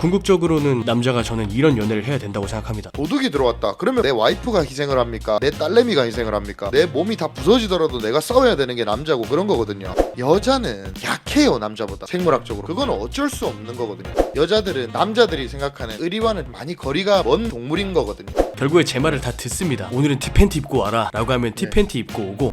궁극적으로는 남자가 저는 이런 연애를 해야 된다고 생각합니다. 도둑이 들어왔다 그러면 내 와이프가 희생을 합니까? 내 딸내미가 희생을 합니까? 내 몸이 다 부서지더라도 내가 싸워야 되는 게 남자고 그런 거거든요. 여자는 약해요, 남자보다. 생물학적으로 그건 어쩔 수 없는 거거든요. 여자들은 남자들이 생각하는 의리와는 많이 거리가 먼 동물인 거거든요. 결국에 제 말을 다 듣습니다. 오늘은 티팬티 입고 와라 라고 하면 티팬티 입고 오고,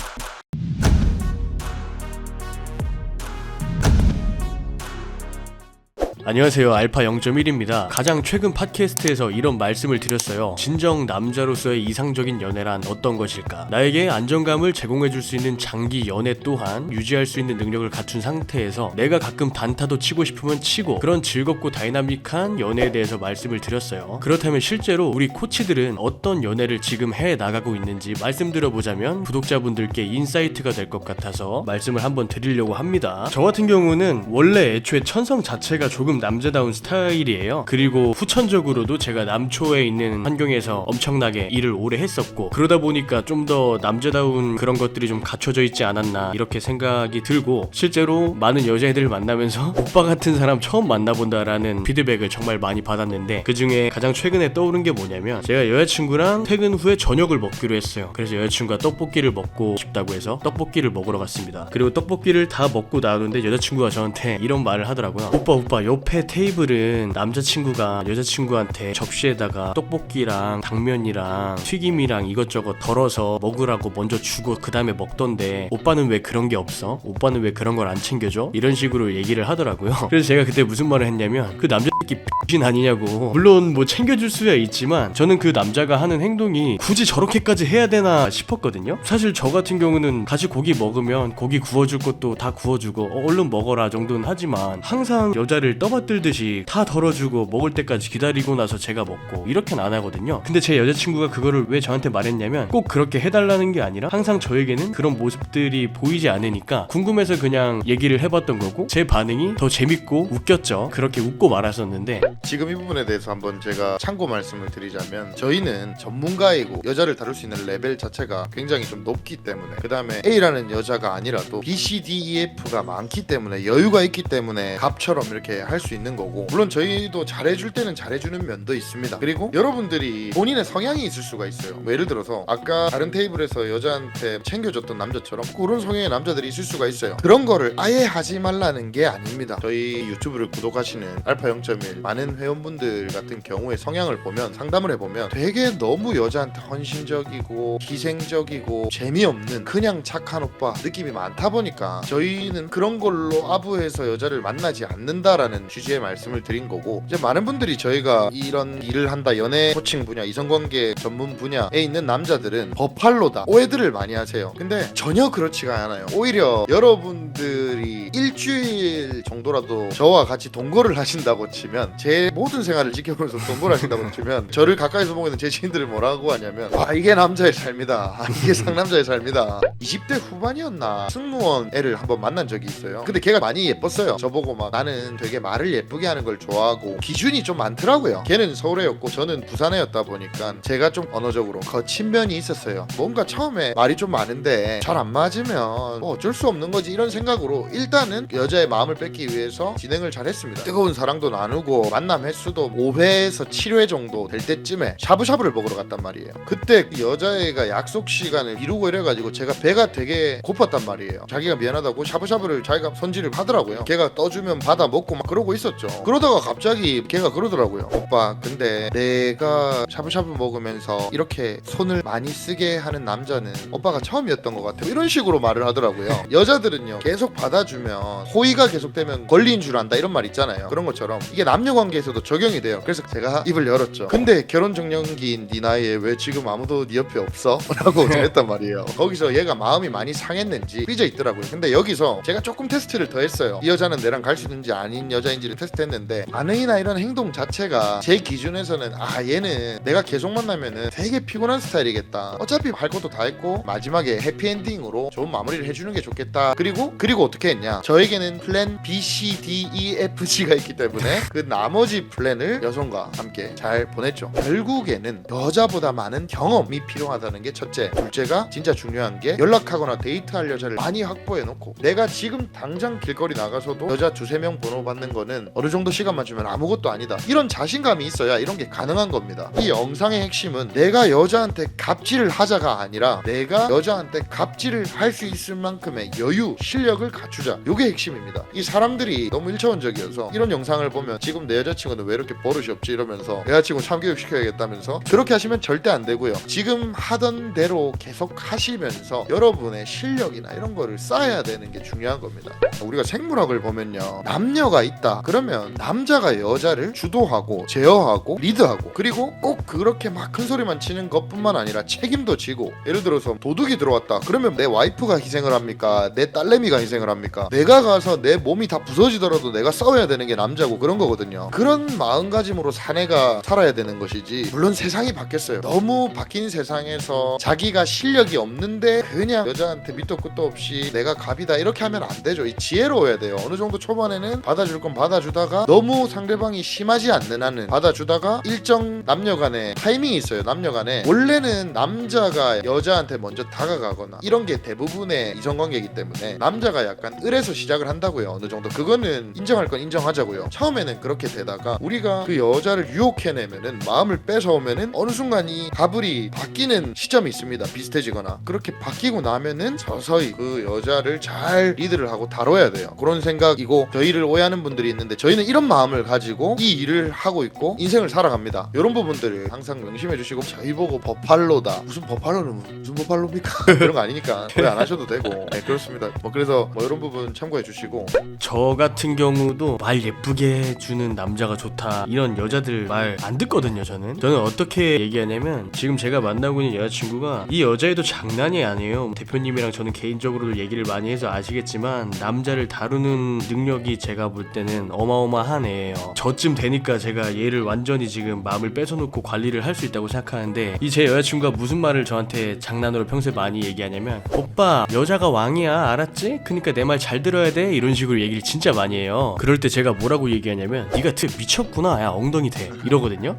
안녕하세요, 알파 0.1입니다. 가장 최근 팟캐스트에서 이런 말씀을 드렸어요. 진정 남자로서의 이상적인 연애란 어떤 것일까? 나에게 안정감을 제공해줄 수 있는 장기 연애 또한 유지할 수 있는 능력을 갖춘 상태에서 내가 가끔 단타도 치고 싶으면 치고, 그런 즐겁고 다이나믹한 연애에 대해서 말씀을 드렸어요. 그렇다면 실제로 우리 코치들은 어떤 연애를 지금 해 나가고 있는지 말씀드려보자면 구독자분들께 인사이트가 될 것 같아서 말씀을 한번 드리려고 합니다. 저 같은 경우는 원래 애초에 천성 자체가 조금 남자다운 스타일이에요. 그리고 후천적으로도 제가 남초에 있는 환경에서 엄청나게 일을 오래 했었고, 그러다 보니까 좀 더 남자다운 그런 것들이 좀 갖춰져 있지 않았나 이렇게 생각이 들고, 실제로 많은 여자애들을 만나면서 오빠 같은 사람 처음 만나본다라는 피드백을 정말 많이 받았는데, 그 중에 가장 최근에 떠오른 게 뭐냐면, 제가 여자친구랑 퇴근 후에 저녁을 먹기로 했어요. 그래서 여자친구가 떡볶이를 먹고 싶다고 해서 떡볶이를 먹으러 갔습니다. 그리고 떡볶이를 다 먹고 나오는데 여자친구가 저한테 이런 말을 하더라고요. 오빠 옆에 테이블은 남자친구가 여자친구한테 접시에다가 떡볶이랑 당면이랑 튀김이랑 이것저것 덜어서 먹으라고 먼저 주고 그 다음에 먹던데 오빠는 왜 그런 게 없어? 오빠는 왜 그런 걸 안 챙겨줘? 이런 식으로 얘기를 하더라고요. 그래서 제가 그때 무슨 말을 했냐면, 그 남자 새끼 X인 아니냐고. 물론 뭐 챙겨줄 수야 있지만 저는 그 남자가 하는 행동이 굳이 저렇게까지 해야 되나 싶었거든요. 사실 저 같은 경우는 같이 고기 먹으면 고기 구워줄 것도 다 구워주고 얼른 먹어라 정도는 하지만, 항상 여자를 떠받들듯이 다 덜어주고 먹을 때까지 기다리고 나서 제가 먹고 이렇게는 안 하거든요. 근데 제 여자친구가 그거를 왜 저한테 말했냐면, 꼭 그렇게 해달라는 게 아니라 항상 저에게는 그런 모습들이 보이지 않으니까 궁금해서 그냥 얘기를 해봤던 거고, 제 반응이 더 재밌고 웃겼죠. 그렇게 웃고 말았었는데, 지금 이 부분에 대해서 한번 제가 참고 말씀을 드리자면, 저희는 전문가이고 여자를 다룰 수 있는 레벨 자체가 굉장히 좀 높기 때문에, 그 다음에 A라는 여자가 아니라도 B, C, D, E, F가 많기 때문에, 여유가 있기 때문에 갑처럼 이렇게 할 수 있는 거고, 물론 저희도 잘해줄 때는 잘해주는 면도 있습니다. 그리고 여러분들이 본인의 성향이 있을 수가 있어요. 뭐 예를 들어서 아까 다른 테이블에서 여자한테 챙겨줬던 남자처럼 그런 성향의 남자들이 있을 수가 있어요. 그런 거를 아예 하지 말라는 게 아닙니다. 저희 유튜브를 구독하시는 알파 0.1 많은 회원분들 같은 경우에 성향을 보면, 상담을 해보면 되게 너무 여자한테 헌신적이고 희생적이고 재미없는 그냥 착한 오빠 느낌이 많다 보니까 저희는 그런 걸로 아부해서 여자를 만나지 않는다라는 취지의 말씀을 드린 거고, 이제 많은 분들이 저희가 이런 일을 한다, 연애 코칭 분야, 이성관계 전문 분야에 있는 남자들은 버팔로다, 오해들을 많이 하세요. 근데 전혀 그렇지가 않아요. 오히려 여러분들이 일주일 정도라도 저와 같이 동거를 하신다고 치면, 제 모든 생활을 지켜보면서 동거를 하신다고 치면, 저를 가까이서 보고 있는 제 지인들을 뭐라고 하냐면, 아 이게 남자의 삶이다, 아 이게 상남자의 삶이다. 20대 후반이었나 승무원 애를 한번 만난 적이 있어요. 근데 걔가 많이 예뻤어요. 저보고 막 나는 되게 말을 예쁘게 하는 걸 좋아하고 기준이 좀 많더라고요. 걔는 서울애였고 저는 부산애였다 보니까 제가 좀 언어적으로 거친 면이 있었어요. 뭔가 처음에 말이 좀 많은데 잘 안 맞으면 뭐 어쩔 수 없는 거지 이런 생각으로 일단은 여자의 마음을 뺏기 위해서 진행을 잘 했습니다. 뜨거운 사랑도 나누고 만남 횟수도 5회에서 7회 정도 될 때쯤에 샤브샤브를 먹으러 갔단 말이에요. 그때 여자애가 약속 시간을 미루고 이래가지고 제가 배가 되게 고팠단 말이에요. 자기가 미안하다고 샤브샤브를 자기가 손질을 하더라고요. 걔가 떠주면 받아 먹고 막 그러고 있었죠. 그러다가 갑자기 걔가 그러더라고요. 오빠 근데 내가 샤브샤브 먹으면서 이렇게 손을 많이 쓰게 하는 남자는 오빠가 처음이었던 것 같아요. 이런 식으로 말을 하더라고요. 여자들은요 계속 받아주면 호의가 계속되면 권리인 줄 안다 이런 말 있잖아요. 그런 것처럼 이게 남녀관계에서도 적용이 돼요. 그래서 제가 입을 열었죠. 근데 결혼정년기인 네 나이에 왜 지금 아무도 네 옆에 없어? 라고 했단 말이에요. 거기서 얘가 마음이 많이 상했는지 삐져 있더라고요. 근데 여기서 제가 조금 테스트를 더 했어요. 이 여자는 내랑 갈 수 있는지 아닌 여자인지를 테스트했는데, 반응이나 이런 행동 자체가 제 기준에서는 아 얘는 내가 계속 만나면은 되게 피곤한 스타일이겠다, 어차피 할 것도 다 했고 마지막에 해피엔딩으로 좋은 마무리를 해주는 게 좋겠다. 그리고 어떻게 했냐, 저에게는 플랜 B, C, D, E, F, G가 있기 때문에 그 나머지 플랜을 여성과 함께 잘 보냈죠. 결국에는 여자보다 많은 경험이 필요하다는 게 첫째, 둘째가 진짜 중요한 게 연락하거나 데이트할 여자를 많이 확보해 놓고, 내가 지금 당장 길거리 나가서도 여자 두세 명 번호 받는 거는 거는 어느 정도 시간만 주면 아무것도 아니다, 이런 자신감이 있어야 이런 게 가능한 겁니다. 이 영상의 핵심은 내가 여자한테 갑질을 하자가 아니라 내가 여자한테 갑질을 할 수 있을 만큼의 여유, 실력을 갖추자, 요게 핵심입니다. 이 사람들이 너무 1차원적이어서 이런 영상을 보면 지금 내 여자친구는 왜 이렇게 버릇이 없지 이러면서 여자친구 참교육 시켜야겠다면서 그렇게 하시면 절대 안 되고요. 지금 하던 대로 계속 하시면서 여러분의 실력이나 이런 거를 쌓아야 되는 게 중요한 겁니다. 우리가 생물학을 보면요, 남녀가 있다 그러면 남자가 여자를 주도하고 제어하고 리드하고, 그리고 꼭 그렇게 막 큰 소리만 치는 것뿐만 아니라 책임도 지고, 예를 들어서 도둑이 들어왔다 그러면 내 와이프가 희생을 합니까, 내 딸내미가 희생을 합니까? 내가 가서 내 몸이 다 부서지더라도 내가 싸워야 되는 게 남자고, 그런 거거든요. 그런 마음가짐으로 사내가 살아야 되는 것이지, 물론 세상이 바뀌었어요. 너무 바뀐 세상에서 자기가 실력이 없는데 그냥 여자한테 밑도 끝도 없이 내가 갑이다 이렇게 하면 안 되죠. 이 지혜로워야 돼요. 어느 정도 초반에는 받아줄 건 받아주다가 너무 상대방이 심하지 않는 한은 받아주다가, 일정 남녀간의 타이밍이 있어요. 남녀간에 원래는 남자가 여자한테 먼저 다가가거나 이런 게 대부분의 이성관계이기 때문에 남자가 약간 을에서 시작을 한다고요. 어느 정도 그거는 인정할 건 인정하자고요. 처음에는 그렇게 되다가 우리가 그 여자를 유혹해내면은, 마음을 뺏어오면은 어느 순간 이 가불이 바뀌는 시점이 있습니다. 비슷해지거나. 그렇게 바뀌고 나면은 서서히 그 여자를 잘 리드를 하고 다뤄야 돼요. 그런 생각이고, 저희를 오해하는 분들이 있는데 저희는 이런 마음을 가지고 이 일을 하고 있고 인생을 살아갑니다. 이런 부분들을 항상 명심해 주시고, 저희 보고 버팔로다, 무슨 버팔로는 무슨 버팔로입니까? 그런 거 아니니까 오해 안 하셔도 되고. 네, 그렇습니다. 그래서 이런 부분 참고해 주시고. 저 같은 경우도 말 예쁘게 해주는 남자가 좋다 이런 여자들 말 안 듣거든요. 저는 어떻게 얘기하냐면, 지금 제가 만나고 있는 여자친구가 이 여자애도 장난이 아니에요. 대표님이랑 저는 개인적으로도 얘기를 많이 해서 아시겠지만 남자를 다루는 능력이 제가 볼 때는 어마어마한 애예요. 저쯤 되니까 제가 얘를 완전히 지금 마음을 뺏어놓고 관리를 할 수 있다고 생각하는데, 이 제 여자친구가 무슨 말을 저한테 장난으로 평소에 많이 얘기하냐면, 오빠 여자가 왕이야 알았지? 그니까 내 말 잘 들어야 돼, 이런 식으로 얘기를 진짜 많이 해요. 그럴 때 제가 뭐라고 얘기하냐면, 네가 미쳤구나, 야 엉덩이 대, 이러거든요.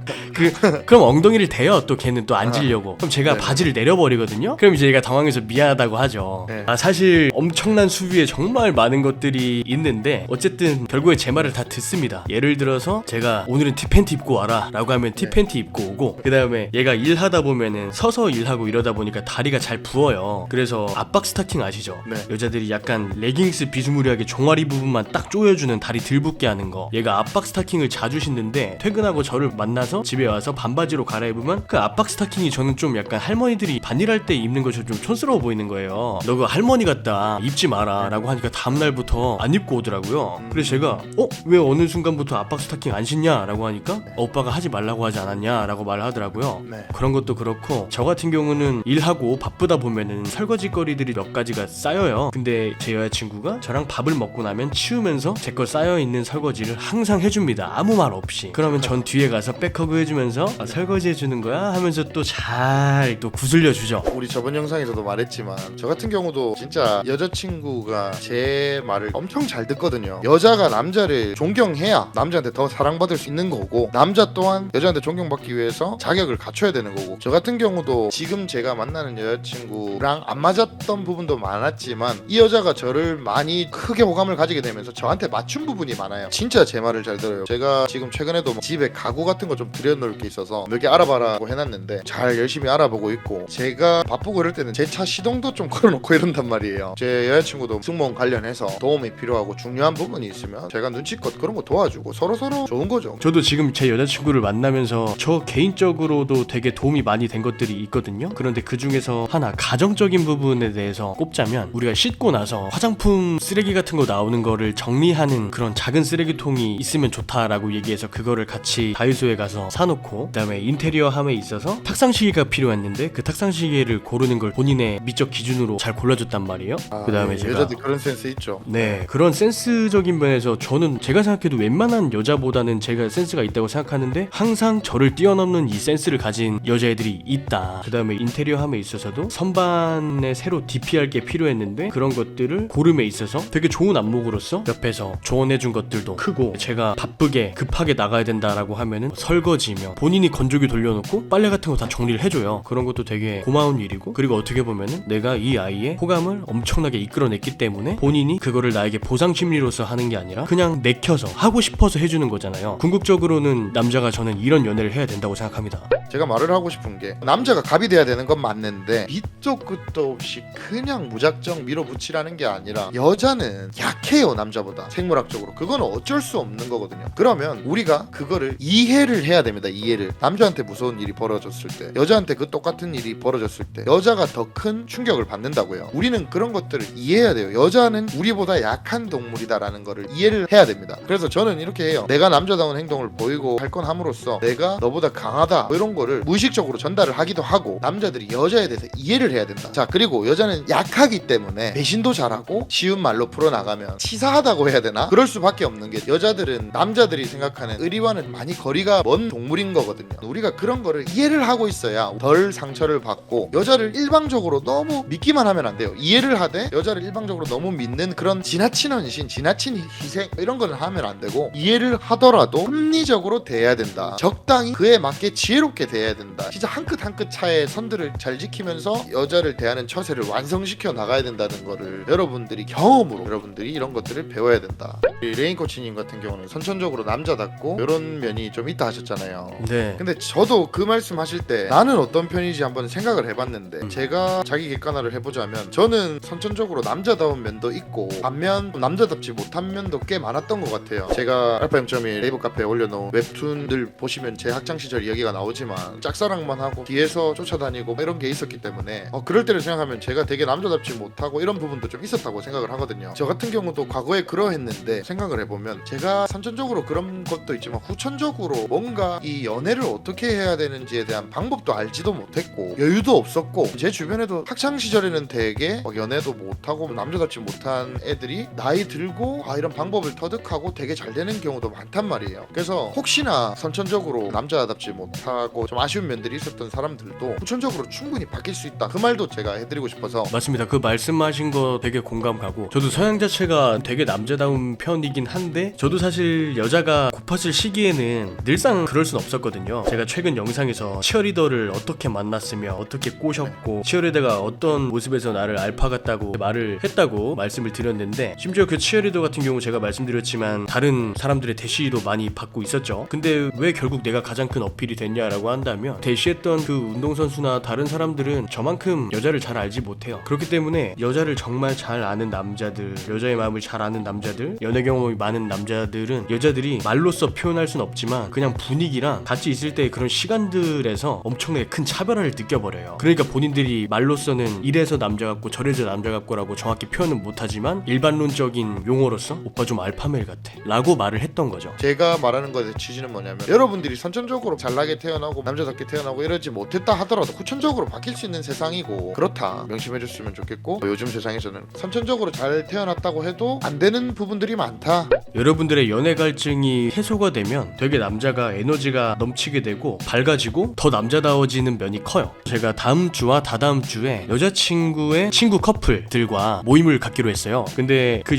그럼 엉덩이를 대요. 또 걔는 또 앉으려고. 그럼 제가 바지를 내려버리거든요. 그럼 이제 얘가 당황해서 미안하다고 하죠. 사실 엄청난 수위에 정말 많은 것들이 있는데 어쨌든 결국에 제 말을 다 듣습니다. 예를 들어서 제가 오늘은 티팬티 입고 와라 라고 하면 티팬티 입고 오고, 그 다음에 얘가 일하다 보면은 서서 일하고 이러다 보니까 다리가 잘 부어요. 그래서 압박 스타킹 아시죠? 여자들이 약간 레깅스 비스무리하게 종아리 부분만 딱 조여주는, 다리 들 붓게 하는 거. 얘가 압박 스타킹을 자주 신는데 퇴근하고 저를 만나서 집에 와서 반바지로 갈아입으면 그 압박 스타킹이 저는 좀 약간 할머니들이 반일할 때 입는 것처럼 좀 촌스러워 보이는 거예요. 너 그거 할머니 같다, 입지 마라 라고 하니까 다음날부터 안 입고 오더라고요. 그래서 제가 왜 어느 순간부터 압박 스타킹 안 신냐 라고 하니까 오빠가 하지 말라고 하지 않았냐 라고 말을 하더라고요. 그런 것도 그렇고, 저 같은 경우는 일하고 바쁘다 보면은 설거지 거리들이 몇 가지가 쌓여요. 근데 제 여자친구가 저랑 밥을 먹고 나면 치우면서 제 거 쌓여있는 설거지를 항상 해줍니다. 아무 말 없이. 그러면 전 뒤에 가서 백허그 해주면서 설거지 해주는 거야 하면서 또 잘 또 구슬려 주죠. 우리 저번 영상에서도 말했지만 저 같은 경우도 진짜 여자친구가 제 말을 엄청 잘 듣거든요. 여자가 남자를 존경해야 남자한테 더 사랑받을 수 있는 거고, 남자 또한 여자한테 존경받기 위해서 자격을 갖춰야 되는 거고, 저 같은 경우도 지금 제가 만나는 여자친구랑 안 맞았던 부분도 많았지만 이 여자가 저를 많이 크게 호감을 가지게 되면서 저한테 맞춘 부분이 많아요. 진짜 제 말을 잘 들어요. 제가 지금 최근에도 집에 가구 같은 거 좀 들여놓을 게 있어서 몇 개 알아봐라고 해놨는데 잘 열심히 알아보고 있고, 제가 바쁘고 이럴 때는 제 차 시동도 좀 걸어놓고 이런단 말이에요. 제 여자친구도 승무원 관련해서 도움이 필요하고 중요한 부분이 있으면 제가 눈치껏 그런 거 도와주고 서로서로 좋은 거죠. 저도 지금 제 여자친구를 만나면서 저 개인적으로도 되게 도움이 많이 된 것들이 있거든요. 그런데 그 중에서 하나, 가정적인 부분에 대해서 꼽자면, 우리가 씻고 나서 화장품 쓰레기 같은 거 나오는 거를 정리하는 그런 작은 쓰레기통이 있으면 좋다라고 얘기해서 그거를 같이 다이소에 가서 사놓고, 그 다음에 인테리어 함에 있어서 탁상시계가 필요했는데 그 탁상시계를 고르는 걸 본인의 미적 기준으로 잘 골라줬단 말이에요. 그 다음에 제가 여자들 그런 센스 있죠. 네, 그런 센스적인 면에서 저는 제가 생각해도 웬만한 여자보다는 제가 센스가 있다고 생각하는데, 항상 저를 뛰어넘는 이 센스를 가진 여자애들이 있다. 그 다음에 인테리어 함에 있어서도 선반에 새로 DP할 게 필요했는데 그런 것들을 고름에 있어서 되게 좋은 안목으로서 옆에서 조언해준 것들도 크고, 제가 바쁘게 급하게 나가야 된다라고 하면은 설거지며 본인이 건조기 돌려놓고 빨래 같은 거 다 정리를 해줘요. 그런 것도 되게 고마운 일이고, 그리고 어떻게 보면은 내가 이 아이의 호감을 엄청나게 이끌어냈기 때문에 본인이 그거를 나에게 보상 심리로서 하는 게 아니라 그냥 내켜서 하고 싶어서 해주는 거잖아요. 궁극적으로는 남자가 저는 이런 연애를 해야 된다고 생각합니다. 제가 말을 하고 싶은 게 남자가 갑이 돼야 되는 건 맞는데 밑도 끝도 없이 그냥 무작정 밀어붙이라는 게 아니라 여자는 약해요, 남자보다. 생물학적으로 그건 어쩔 수 없는 거거든요. 그러면 우리가 그거를 이해를 해야 됩니다. 이해를. 남자한테 무서운 일이 벌어졌을 때, 여자한테 그 똑같은 일이 벌어졌을 때 여자가 더 큰 충격을 받는다고요. 우리는 그런 것들을 이해해야 돼요. 여자는 우리보다 약한 동물이다라는 거를 이해를 해야 됩니다. 그래서 저는 이렇게 해요. 내가 남자다운 행동을 보이고 할 건 함으로써 내가 너보다 강하다 뭐 이런 거를 무의식적으로 전달을 하기도 하고, 남자들이 여자에 대해서 이해를 해야 된다. 자, 그리고 여자는 약하기 때문에 배신도 잘하고 쉬운 말로 풀어나가면 치사하다고 해야 되나? 그럴 수밖에 없는 게, 여자들은 남자들이 생각하는 의리와는 많이 거리가 먼 동물인 거거든요. 우리가 그런 거를 이해를 하고 있어야 덜 상처를 받고, 여자를 일방적으로 너무 믿기만 하면 안 돼요. 이해를 하되 여자를 일방적으로 너무 믿는 그런 지나친 헌신, 지나친 희생 이런 거는 하면 안 되고, 이해를 하더라도 합리적으로 대해야 된다. 적당히 그에 맞게 지혜롭게 대해야 된다. 진짜 한 끗 한 끗 차의 선들을 잘 지키면서 여자를 대하는 처세를 완성시켜 나가야 된다는 거를 여러분들이 경험으로 여러분들이 이런 것들을 배워야 된다. 레인 코치님 같은 경우는 선천적으로 남자답고 이런 면이 좀 있다 하셨잖아요. 네. 근데 저도 그 말씀 하실 때 나는 어떤 편인지 한번 생각을 해봤는데, 제가 자기 객관화를 해보자면 저는 선천적으로 남자다운 면도 있고 반면 남자답지 못한 면도 꽤 많았던 것 같아요. 제가 알파 0.1 네이버 카페에 올려놓은 웹툰들 보시면 제 학창시절 이야기가 나오지만 짝사랑만 하고 뒤에서 쫓아다니고 이런 게 있었기 때문에 그럴 때를 생각하면 제가 되게 남자답지 못하고 이런 부분도 좀 있었다고 생각을 하거든요. 저 같은 경우도 과거에 그러했는데, 생각을 해보면 제가 선천적으로 그런 것도 있지만 후천적으로 뭔가 이 연애를 어떻게 해야 되는지에 대한 방법도 알지도 못했고 여유도 없었고, 제 주변에도 학창시절에는 되게 막 연애도 못하고 남자답지 못한 애들이 나이 들고 이런 방법을 터득하고 되게 잘 되는 경우도 많단 말이에요. 그래서 혹시나 선천적으로 남자답지 못하고 좀 아쉬운 면들이 있었던 사람들도 후천적으로 충분히 바뀔 수 있다, 그 말도 제가 해드리고 싶어서. 맞습니다. 그 말씀하신 거 되게 공감 가고, 저도 성향 자체가 되게 남자다운 편이긴 한데, 저도 사실 여자가 고팠을 시기에는 늘상 그럴 순 없었거든요. 제가 최근 영상에서 치어리더를 어떻게 만났으며 어떻게 꼬셨고 치어리더가 어떤 모습에서 나를 알파 같다고 말을 했다고 말씀을 드렸는데, 심지어 그 치어리더 같은 경우 제가 말씀드렸지만 다른 사람들의 대시도 많이 받고 있었죠. 근데 왜 결국 내가 가장 큰 어필이 됐냐라고 한다면, 대시했던 그 운동선수나 다른 사람들은 저만큼 여자를 잘 알지 못해요. 그렇기 때문에 여자를 정말 잘 아는 남자들, 여자의 마음을 잘 아는 남자들, 연애 경험이 많은 남자들은 여자들이 말로써 표현할 순 없지만 그냥 분위기랑 같이 있을 때 그런 시간들에서 엄청나게 큰 차별화를 느껴버려요. 그러니까 본인들이 말로써는 이래서 남자 같고 저래서 남자 같고라고 정확히 표현은 못하지만 일반론적인 용어로서 오빠 좀 알파메일 같아 라고 말을 했던 거죠. 제가 말하는 것의 취지는 뭐냐면, 여러분들이 선천적으로 잘나게 태어나고 남자답게 태어나고 이러지 못했다 하더라도 후천적으로 바뀔 수 있는 세상이고 그렇다 명심해줬으면 좋겠고, 요즘 세상에서는 선천적으로 잘 태어났다고 해도 안 되는 부분들이 많다. 여러분들의 연애 갈증이 해소가 되면 되게 남자가 에너지가 넘치게 되고 밝아지고 더 남자다워지는 면이 커요. 제가 다음 주와 다다음 주에 여자친구의 친구 커플들과 모임을 갖기로 했어요. 근데 그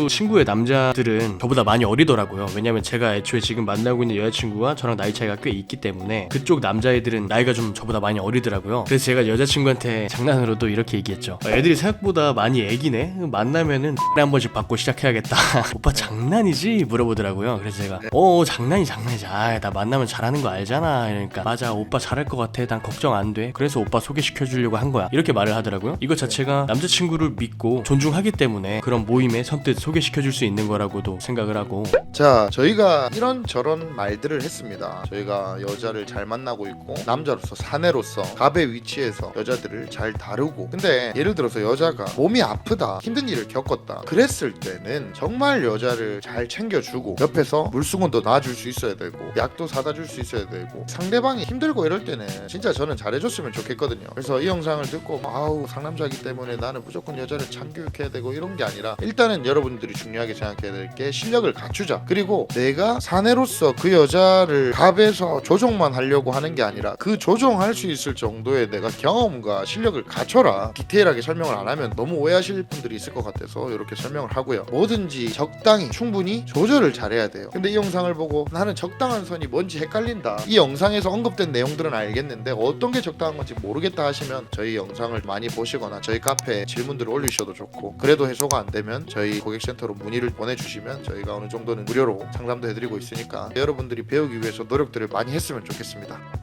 친구의 남자들은 저보다 많이 어리더라고요. 왜냐면 제가 애초에 지금 만나고 있는 여자친구와 저랑 나이 차이가 꽤 있기 때문에 그쪽 남자애들은 나이가 좀 저보다 많이 어리더라고요. 그래서 제가 여자친구한테 장난으로도 이렇게 얘기했죠. 애들이 생각보다 많이 애기네. 만나면은 한 번씩 받고 시작해야겠다. 오빠 장난이지? 물어보더라고요. 그래서 제가 장난이지. 나 만나면 잘하는 거 알잖아. 그러니까 맞아, 오빠 잘할 것 같아. 난 걱정 안 돼. 그래서 오빠 소개시켜주려고 한 거야. 이렇게 말을 하더라고요. 이거 자체가 남자친구를 믿고 존중하기 때문에 그런 모임에 선뜻 소개시켜줄 수 있는 거라고도 생각을 하고. 자, 저희가 이런저런 말들을 했습니다. 저희가 여자를 잘 만나고 있고 남자로서 사내로서 갑의 위치에서 여자들을 잘 다루고, 근데 예를 들어서 여자가 몸이 아프다, 힘든 일을 겪었다, 그랬을 때는 정말 여자를 잘 챙겨주고 옆에서 물수건도 놔줄 수 있어야 되고 약도 사다 줄 수 있어야 되고, 상대방이 힘들고 이럴 때는 진짜 저는 잘해줬으면 좋겠거든요. 그래서 이 영상을 듣고 상남자이기 때문에 나는 무조건 여자를 참교육해야 되고 이런 게 아니라, 일단은 여러분들이 중요하게 생각해야 될 게 실력을 갖추자. 그리고 내가 사내로서 그 여자를 갑에서 조종만 하려고 하는 게 아니라 그 조종할 수 있을 정도의 내가 경험과 실력을 갖춰라. 디테일하게 설명을 안 하면 너무 오해하실 분들이 있을 것 같아서 이렇게 설명을 하고요. 뭐든지 적당히 충분히 조절을 잘해야 돼요. 근데 이 영상을 보고 나는 적당한 선이 뭔지 헷갈린다, 이 영상에서 언급된 내용들은 알겠는데 어떤 게 적당한 건지 모르겠다 하시면 저희 영상을 많이 보시거나 저희 카페에 질문들을 올리셔도 좋고, 그래도 해소가 안 되면 저희 고객센터로 문의를 보내주시면 주시면 저희가 어느 정도는 무료로 상담도 해드리고 있으니까 여러분들이 배우기 위해서 노력들을 많이 했으면 좋겠습니다.